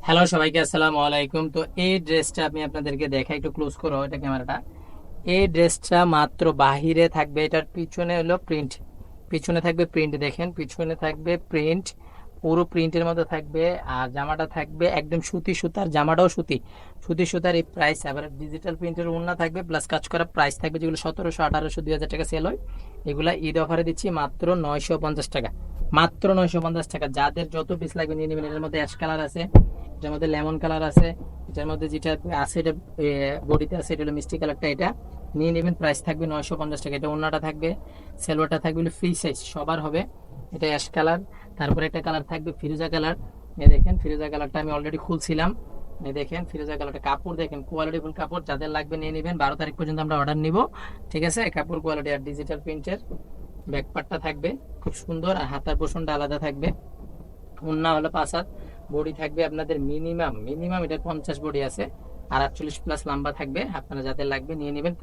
Hello সবাইকে, আসসালামু আলাইকুম। তো এই ড্রেসটা আমি আপনাদেরকে দেখাই, একটু ক্লোজ করো এটা ক্যামেরাটা। এই ড্রেসটা মাত্র বাহিরে থাকবে, এটার পিছনে হলো প্রিন্ট, পিছনে থাকবে প্রিন্ট, দেখেন পিছনে থাকবে প্রিন্ট, পুরো প্রিন্টের মধ্যে থাকবে। আর জামাটা থাকবে একদম সুতি সুতার, জামাটাও সুতি, সুতি সুতার। এই প্রাইস আবার ডিজিটাল প্রিন্টের ওড়না থাকবে, প্লাস কাজ করা প্রাইস থাকবে, যেগুলো 1700, 1800, 2000 টাকা সেল হয়, এগুলা ঈদ অফারে দিচ্ছি মাত্র 950 টাকা। মাত্র 950 টাকা। যাদের যত পিস লাগবে নিয়ে নেবেন। এটার মধ্যে অ্যাশ কালার আছে, এটার মধ্যে লেমন কালার আছে, এটার মধ্যে যেটা আছে এটা বডিতে আছে, এটা হলো মিষ্টি কালারটা। এটা নিয়ে নেবেন, প্রাইস থাকবে 950 টাকা। এটা ওড়নাটা থাকবে, সেলোয়ারটা থাকবে ফ্রি সাইজ, সবার হবে। এটা অ্যাশ কালার। তারপরে একটা কালার থাকবে ফিরোজা কালার। এই দেখেন ফিরোজা কালারটা আমি অলরেডি খুলছিলাম। এই দেখেন ফিরোজা কালারটা, কাপড় দেখেন কোয়ালিটিফুল কাপড়। যাদের লাগবে নিয়ে নেবেন, 12 তারিখ পর্যন্ত আমরা অর্ডার নিব। ঠিক আছে, কাপড় কোয়ালিটি। আর ডিজিটাল প্রিন্টের ব্যাক পার্টটা থাকবে খুব সুন্দর, আর হাতার পোর্শনটা আলাদা থাকবে। ওড়না হলো 5 হাত। বডি থাকবে আপনাদের মিনিমাম মিনিমাম এটা 50 বডি আছে, আর 48 প্লাস লম্বা থাকবে। আপনারা যাদের লাগবে নিয়ে নেবেন।